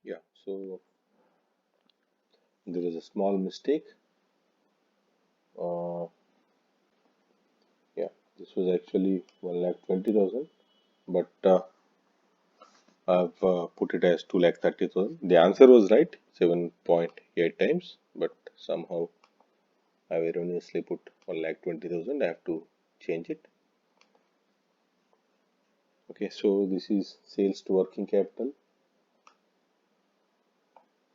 Yeah, so there is a small mistake. Uh, yeah, this was actually 1,20,000, but I've put it as 2,30,000. The answer was right, 7.8 times, but somehow I've erroneously put 1,20,000. I have to change it. Okay, so this is sales to working capital.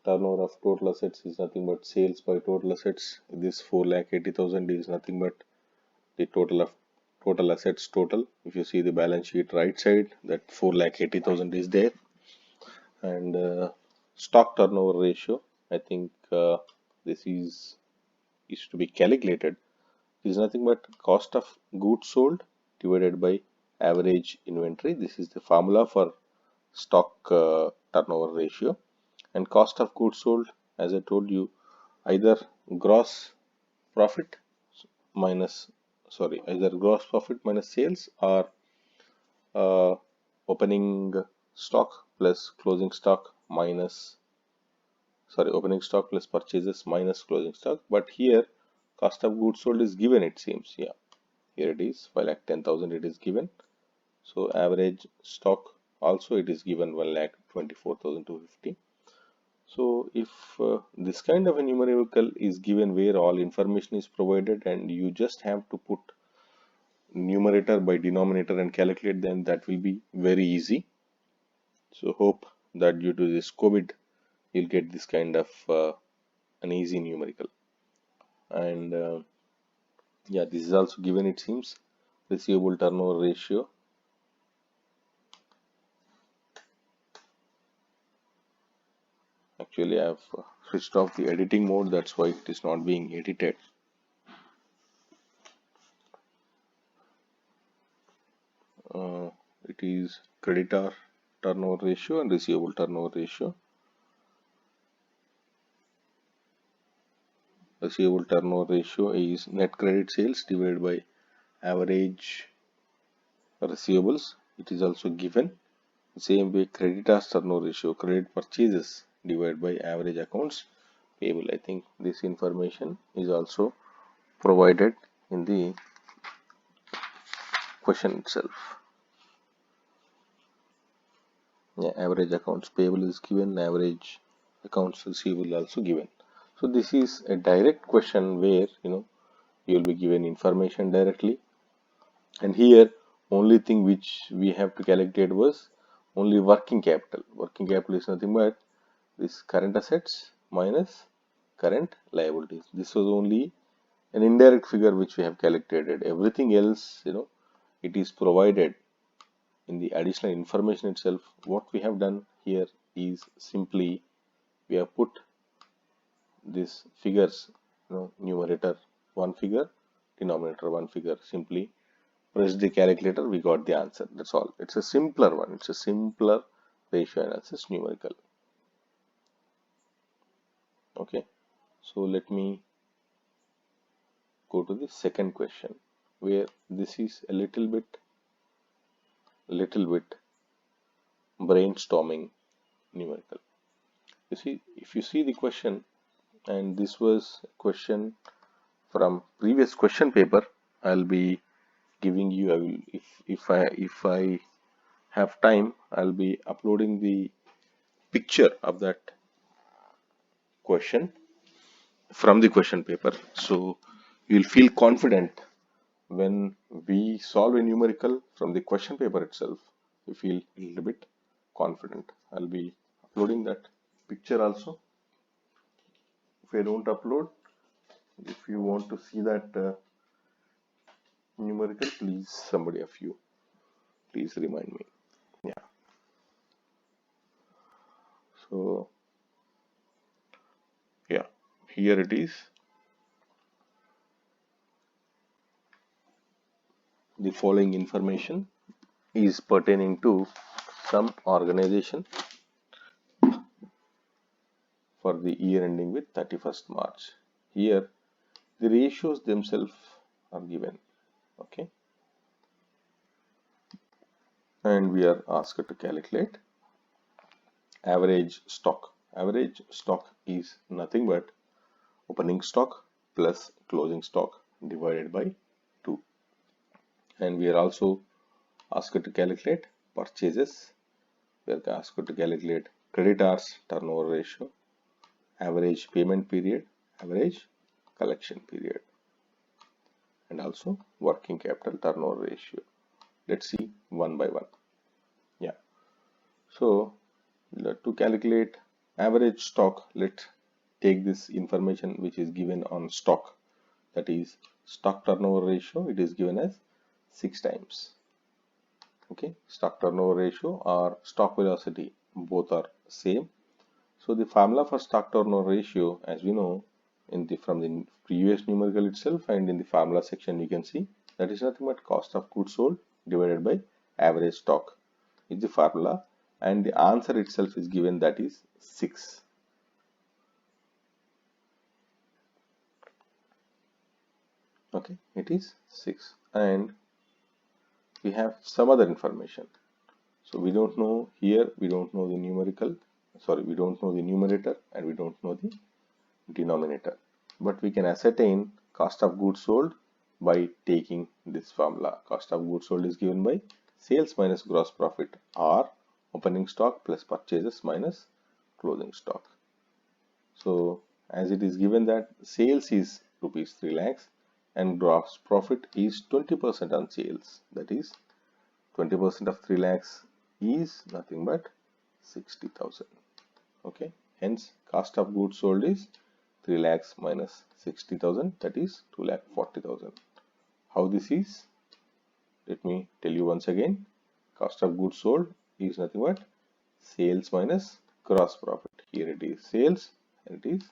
Turnover of total assets is nothing but sales by total assets. This 4,80,000 is nothing but the total of total assets total. If you see the balance sheet right side, that 4,80,000 is there. And stock turnover ratio, I think this is to be calculated. This is nothing but cost of goods sold divided by average inventory. This is the formula for stock turnover ratio. And cost of goods sold, as I told you, either gross profit minus either gross profit minus sales, or uh, opening stock plus closing stock minus opening stock plus purchases minus closing stock. But here cost of goods sold is given, it seems. Yeah, here it is, 5,10,000 it is given. So average stock also it is given, 1,24,250. So if this kind of a numerical is given where all information is provided and you just have to put numerator by denominator and calculate, then that will be very easy. So hope that due to this COVID you'll get this kind of an easy numerical. And yeah, this is also given, it seems. Receivable turnover ratio. Actually I have switched off the editing mode, that's why it is not being edited. It is creditor turnover ratio and receivable turnover ratio. Receivable turnover ratio is net credit sales divided by average receivables. It is also given. Same way, creditors turnover ratio, credit purchases divided by average accounts payable. I think this information is also provided in the question itself. Yeah, average accounts payable is given, average accounts receivable also given. So this is a direct question where you will be given information directly, and here only thing which we have to calculate was only working capital. Working capital is nothing but this current assets minus current liabilities. This was only an indirect figure which we have calculated. Everything else, it is provided in the additional information itself. What we have done here is simply we have put these figures, numerator one figure, denominator one figure. Simply press the calculator, we got the answer. That's all. It's a simpler one. It's a simpler ratio analysis numerical. Okay, so let me go to the second question, where this is a little bit brainstorming numerical. You see, if you see the question, and this was a question from previous question paper, I'll be giving you. I will, if I have time, I'll be uploading the picture of that question from the question paper, so you'll feel confident when we solve a numerical from the question paper itself. You feel a little bit confident. I'll be uploading that picture also. If I don't upload, if you want to see that numerical, please, somebody of you, please remind me. Yeah, so yeah, here it is. The following information is pertaining to some organization for the year ending with 31st March. Here the ratios themselves are given. Okay, and we are asked to calculate average stock. Average stock is nothing but opening stock plus closing stock divided by 2. And we are also asked to calculate purchases. We are asked to calculate creditors turnover ratio, average payment period, average collection period, and also working capital turnover ratio. Let's see one by one. Yeah. So to calculate average stock, let's take this information which is given on stock, that is stock turnover ratio. It is given as 6 times. Okay, stock turnover ratio or stock velocity, both are same. So the formula for stock turnover ratio, as we know from the previous numerical itself and in the formula section, you can see that is nothing but cost of goods sold divided by average stock is the formula, and the answer itself is given, that is 6. Okay, it is 6, and we have some other information. So we don't know here, we don't know the we don't know the numerator and we don't know the denominator, but we can ascertain cost of goods sold by taking this formula. Cost of goods sold is given by sales minus gross profit, or opening stock plus purchases minus closing stock. So as it is given that sales is rupees 3 lakhs and gross profit is 20% on sales, that is 20% of 3 lakhs is nothing but 60,000. Okay, hence cost of goods sold is 3 lakhs minus 60,000, that is 2,40,000. How this is? Let me tell you once again. Cost of goods sold is nothing but sales minus gross profit. Here it is sales and it is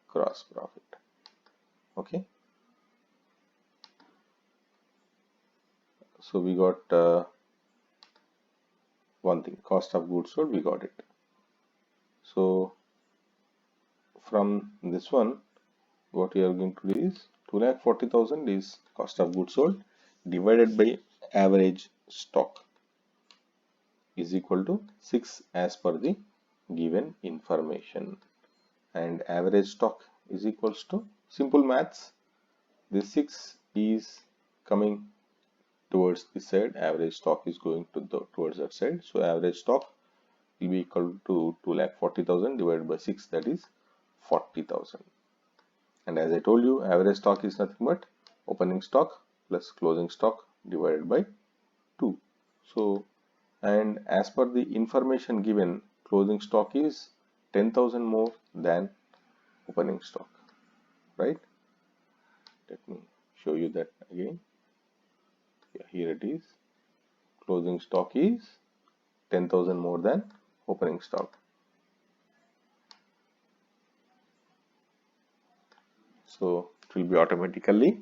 gross profit. Okay, so we got one thing, cost of goods sold, we got it. So from this one, what we are going to do is 2,40,000 is cost of goods sold divided by average stock is equal to 6 as per the given information, and average stock is equals to simple maths. This 6 is coming towards this side, average stock is going to towards that side, so average stock will be equal to 2,40,000 divided by 6, that is 40,000. And as I told you, average stock is nothing but opening stock plus closing stock divided by 2. So, and as per the information given, closing stock is 10,000 more than opening stock, right? Let me show you that again. Yeah, here it is. Closing stock is 10,000 more than opening stock. So it will be automatically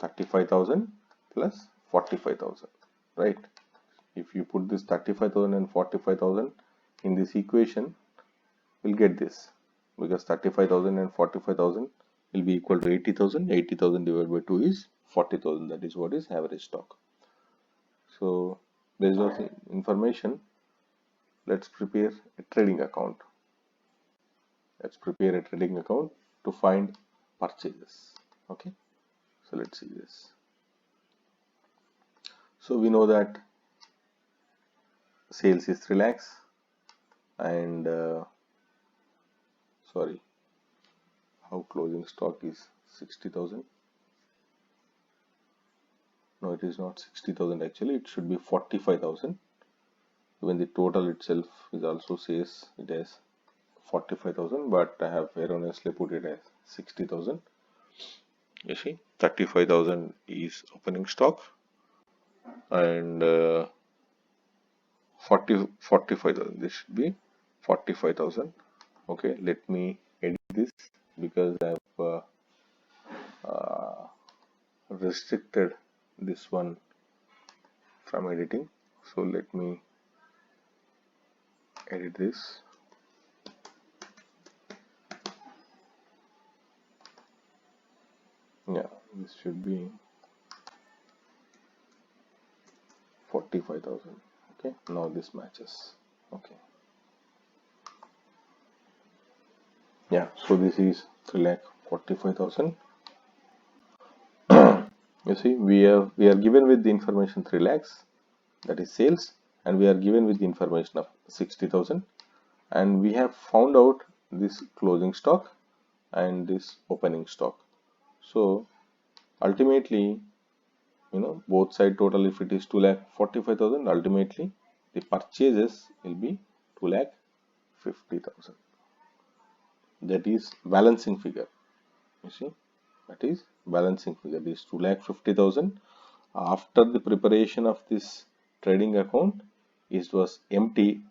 35,000 plus 45,000, right? If you put this 35,000 and 45,000 in this equation, we'll get this, because 35,000 and 45,000 will be equal to 80,000. 80,000 divided by 2 is 40,000. That is what is average stock. So based on the information, let's prepare a trading account. Let's prepare a trading account to find purchases. Okay, so let's see this. So we know that sales is 3 lakhs and sorry, how closing stock is 60,000. No, it is not 60,000 actually, it should be 45,000. Even the total itself is also says it as 45,000, but I have erroneously put it as 60,000. You see, 35,000 is opening stock and 45,000. This should be 45,000. Okay, let me edit this because I have restricted this one from editing. So let me edit this. Yeah, this should be 45,000. Okay, now this matches. Okay, Yeah, so this is 3,45,000. You see, we are given with the information 3 lakhs, that is sales, and we are given with the information of 60,000, and we have found out this closing stock and this opening stock. So ultimately, both side total, if it is 2,45,000, ultimately the purchases will be 2,50,000. That is balancing figure. You see, that is balancing figure. This 2,50,000 after the preparation of this trading account, it was empty,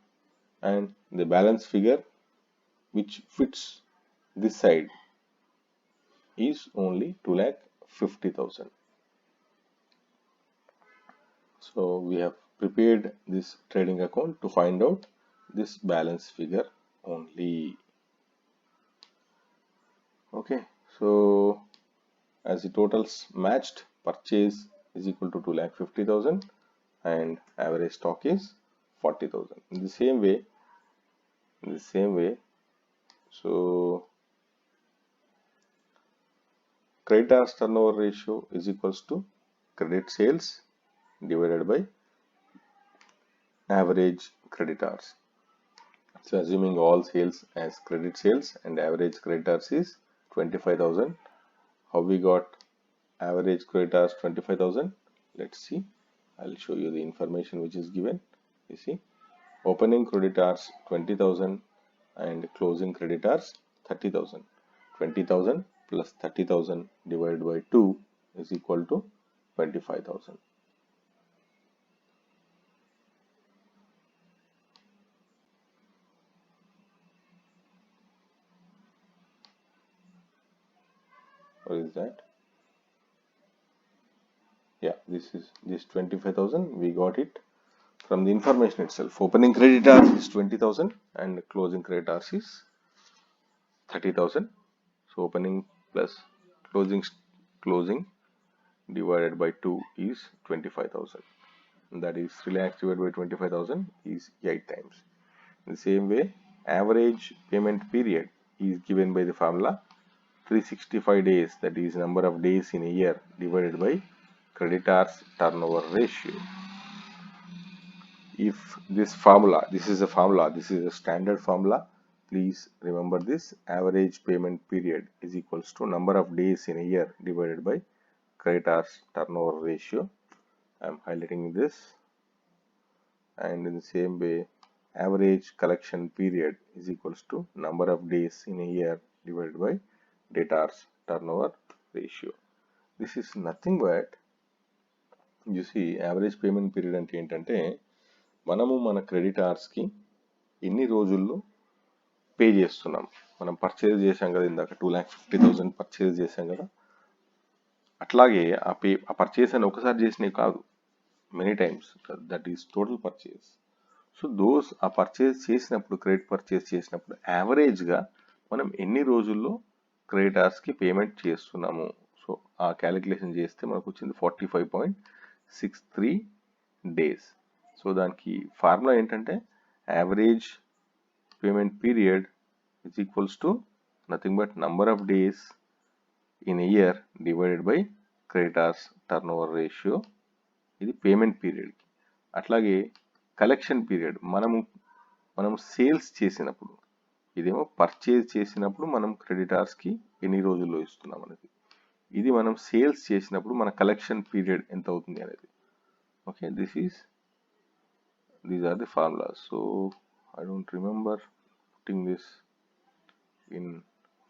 and the balance figure which fits this side is only 2,50,000. So we have prepared this trading account to find out this balance figure only. Okay, so as the totals matched, purchase is equal to 2,50,000 and average stock is 40,000. In the same way, so creditors turnover ratio is equals to credit sales divided by average creditors. So assuming all sales as credit sales and average creditors is 25,000. How we got average creditors 25,000? Let's see. I'll show you the information which is given. You see, opening creditors 20,000 and closing creditors 30,000. 20,000 plus 30,000 divided by 2 is equal to 25,000. What is that? Yeah, this 25,000. We got it from the information itself. Opening creditors is 20,000 and closing creditors is 30,000. So opening plus closing divided by 2 is 25,000. That is 3 lakhs divided by 25,000 is 8 times. In the same way, average payment period is given by the formula 365 days, that is number of days in a year, divided by creditors turnover ratio. If this is a standard formula, please remember this. Average payment period is equals to number of days in a year divided by creditors turnover ratio. I am highlighting this. And in the same way, average collection period is equals to number of days in a year divided by debtors turnover ratio. This is nothing but, you see, average payment period అంటే ఏంటంటే, మనము మన క్రెడిటార్స్కి ఎన్ని రోజుల్లో pay చేస్తున్నాం. మనం purchase చేసాం కదా, ఇందాక 2,50,000 పర్చేజ్ చేసాం కదా, అట్లాగే ఆ పర్చేజ్ అని ఒకసారి చేసినవి కాదు, many times, that is total purchase. So those ఆ పర్చేజ్ చేసినప్పుడు, క్రెడిట్ పర్చేజ్ చేసినప్పుడు యావరేజ్గా మనం ఎన్ని రోజుల్లో క్రెడిటార్స్కి పేమెంట్ చేస్తున్నాము. సో ఆ క్యాలిక్యులేషన్ చేస్తే మనకు వచ్చింది 45.63 డేస్. సో దానికి ఫార్ములా ఏంటంటే average payment period is equals to nothing but number of days in a year divided by creditors turnover ratio. ఇది పేమెంట్ పీరియడ్కి. అట్లాగే కలెక్షన్ పీరియడ్ మనం సేల్స్ చేసినప్పుడు, ఇదేమో పర్చేజ్ చేసినప్పుడు మనం క్రెడిటార్స్కి ఎన్ని రోజుల్లో ఇస్తున్నాం అనేది. ఇది మనం సేల్స్ చేసినప్పుడు మన కలెక్షన్ పీరియడ్ ఎంత అవుతుంది అనేది. Okay, these are the formulas. So I don't remember putting this in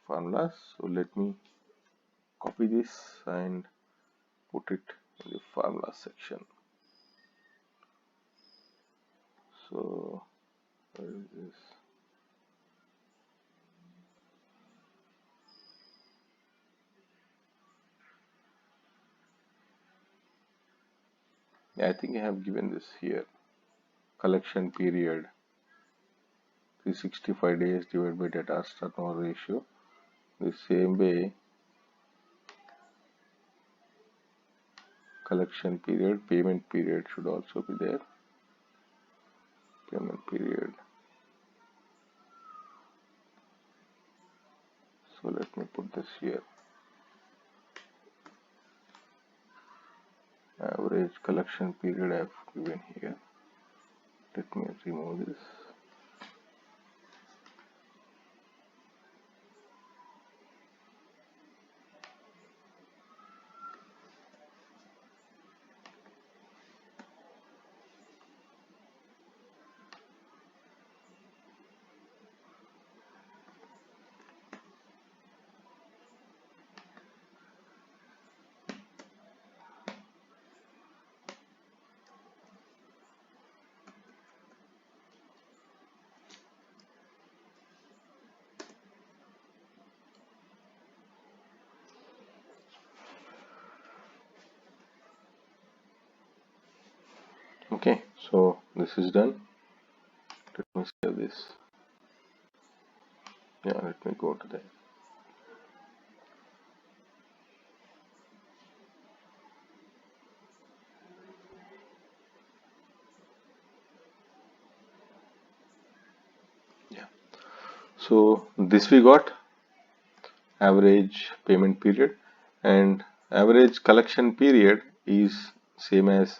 formulas, so let me copy this and put it in the formula section. So where is this? Yeah, I think I have given this here. Collection period 365 days divided by debtors turnover ratio. The same way, collection period, payment period should also be there. Payment period So let me put this here. Average collection period I have given here. Let me remove this. Okay, so this is done. Let me save this. Yeah, let me go to that. Yeah. So this we got average payment period, and average collection period is same as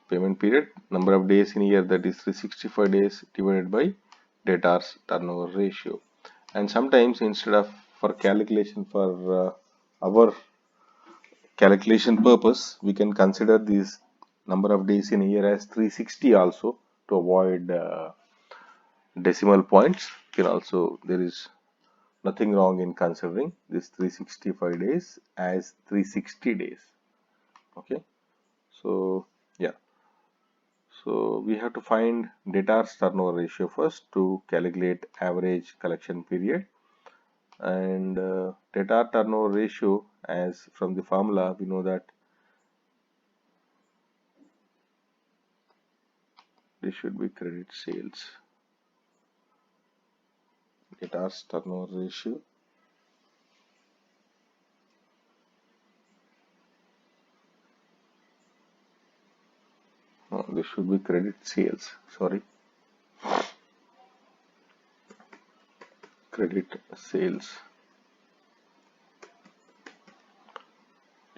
payment period, number of days in a year, that is 365 days divided by debtors turnover ratio. And sometimes instead of for calculation for our calculation purpose, we can consider this number of days in a year as 360 also, to avoid decimal points. You can also, there is nothing wrong in considering this 365 days as 360 days. Okay, so yeah, so we have to find debtors turnover ratio first to calculate average collection period. And debtor turnover ratio, as from the formula we know that this should be credit sales. Debtors turnover ratio, no, this should be credit sales, sorry, credit sales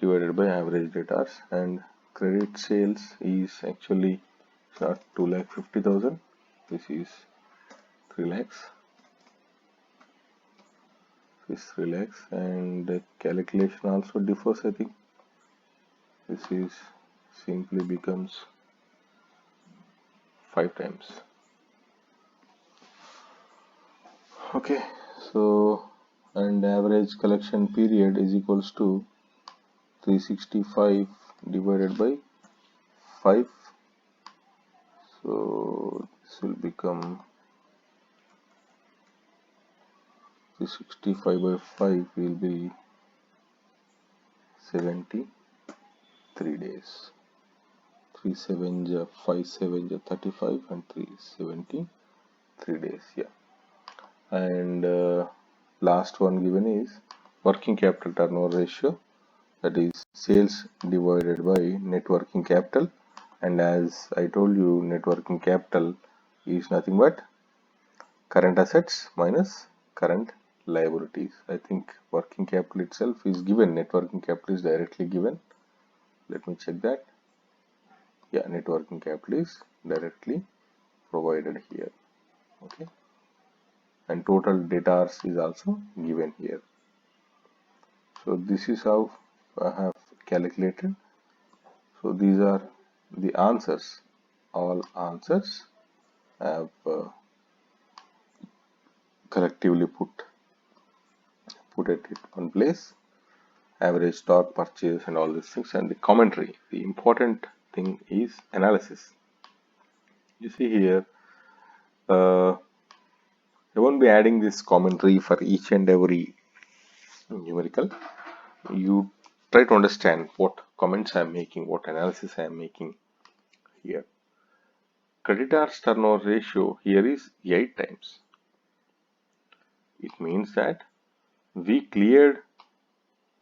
divided by average debtors. And credit sales is actually not 2,50,000, this is 3 lakhs, this 3 lakhs. And the calculation also differs, I think. This is simply becomes 5 times. Okay, so and average collection period is equals to 365 divided by 5. So this will become 365 by 5 will be 73 days. 3 7 ja 5 7 ja 35 and 373 days. Yeah. And last one given is working capital turnover ratio, that is sales divided by net working capital. And as I told you, net working capital is nothing but current assets minus current liabilities. I think working capital itself is given, net working capital is directly given. Let me check that. Yeah, net working capital is directly provided here. Okay, and total debtors is also given here. So this is how I have calculated. So these are the answers. All answers I have collectively put it in one place. Average stock purchase and all these things, and the commentary. The important thing is analysis. You see here, I won't be adding this commentary for each and every numerical. You try to understand what comments I am making, what analysis I am making here. Creditors turnover ratio here is 8 times. It means that we cleared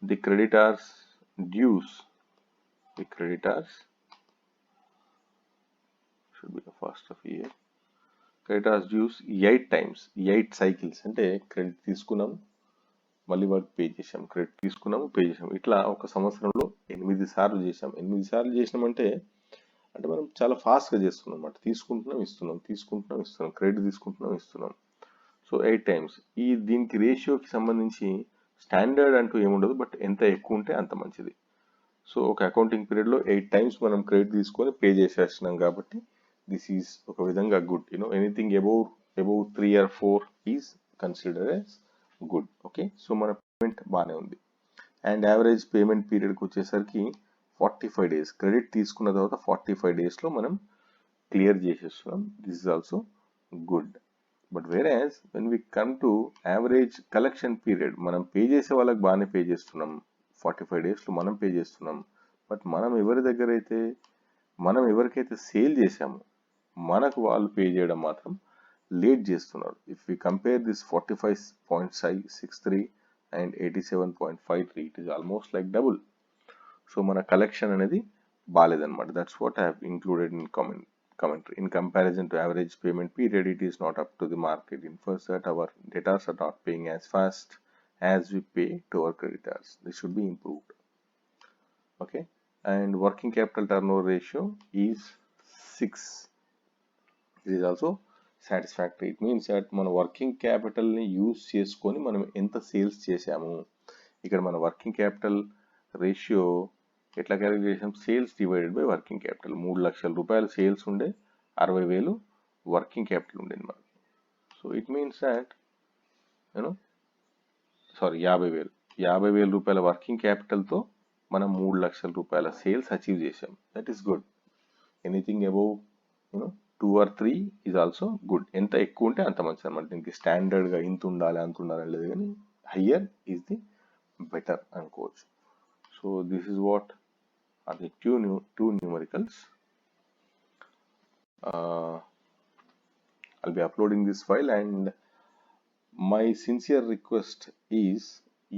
the creditors dues. The creditors should be the first of year. Creditors dues 8 times 8 cycles అంటే credit తీసుకున్నాం మళ్ళీ వాడికి pay చేసాం, credit తీసుకున్నాము pay చేసాం, ఇట్లా ఒక సంవత్సరంలో 8 సార్లు చేసాం. 8 సార్లు చేసినామంటే అంటే మనం చాలా ఫాస్ట్గా చేస్తున్నాం అన్నమాట. తీసుకుంటున్నాం ఇస్తున్నాం, తీసుకుంటున్నాం ఇస్తున్నాం, క్రెడిట్ తీసుకుంటున్నాం ఇస్తున్నాం. So 8 times. దీనికి రేషియోకి సంబంధించి స్టాండర్డ్ అంటూ ఏముండదు, బట్ ఎంత ఎక్కువ ఉంటే అంత మంచిది. సో ఒక అకౌంటింగ్ పీరియడ్లో 8 టైమ్స్ మనం క్రెడిట్ తీసుకొని పే చేసేస్తున్నాం కాబట్టి దిస్ ఈజ్ ఒక విధంగా good. Anything above 3 or 4 is consider as good. Okay, so మన పేమెంట్ బాగానే ఉంది. అండ్ యావరేజ్ పేమెంట్ పీరియడ్కి వచ్చేసరికి 45 days. క్రెడిట్ తీసుకున్న తర్వాత 45 daysలో మనం క్లియర్ చేసేస్తున్నాం. This is also good. But whereas when we come to average collection period, మనం పే చేసే వాళ్ళకి బాగానే పే చేస్తున్నాం, 45 daysలో మనం పే చేస్తున్నాం. బట్ మనం ఎవరికైతే సేల్ చేసామో మనకు వాళ్ళు పే చేయడం మాత్రం లేట్ చేస్తున్నారు. If we compare this 45.63 and 87.53, it is almost like double. So మన కలెక్షన్ అనేది బాగాలేదన్నమాట. That's what I have included in commentary. In comparison to average payment period, it is not up to the mark. It infers that our debtors are not paying as fast as we pay to our creditors. This should be improved. Okay, and working capital turnover ratio is 6. It is also satisfactory. It means that మన working క్యాపిటల్ని use చేసుకొని మనం ఎంత sales చేసాము. ఇక్కడ మన working capital ratio ఎట్లా calculate చేసాం? Sales divided by working capital. 3,00,000 రూపాయలు సేల్స్ ఉండే, 60,000 వర్కింగ్ క్యాపిటల్ ఉండేది మనకు. సో ఇట్ మీన్స్ దాట్ 50,000 రూపాయల వర్కింగ్ క్యాపిటల్తో మనం 3,00,000 రూపాయల సేల్స్ అచీవ్ చేసాం. That is good. Anything above 2 or 3 is also good. ఎంత ఎక్కువ ఉంటే అంత మంచిది అనమాట. దీనికి స్టాండర్డ్గా ఇంత ఉండాలి అంత ఉండాలి అని లేదు, కానీ హయ్యర్ ఈజ్ ది బెటర్ అనుకోవచ్చు. So this is what are the two numericals. I'll be uploading this file, and my sincere request is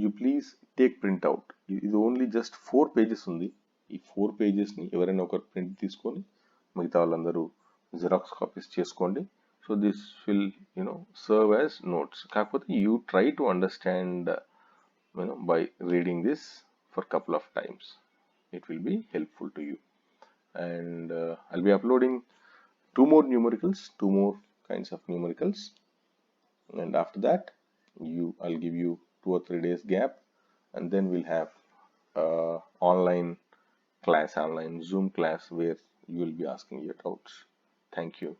you please take print out. ఇది ఓన్లీ జస్ట్ 4 pages ఉంది. ఈ 4 pagesని ఎవరైనా ఒకరు ప్రింట్ తీసుకొని మిగతా వాళ్ళందరూ xerox copies చేసుకోండి. So this will serve as notes. కాకపోతే you try to understand by reading this for a couple of times. It will be helpful to you. And I'll be uploading 2 more numericals, 2 more kinds of numericals, and after that I'll give you 2 or 3 days gap, and then we'll have online Zoom class where you will be asking your doubts. Thank you.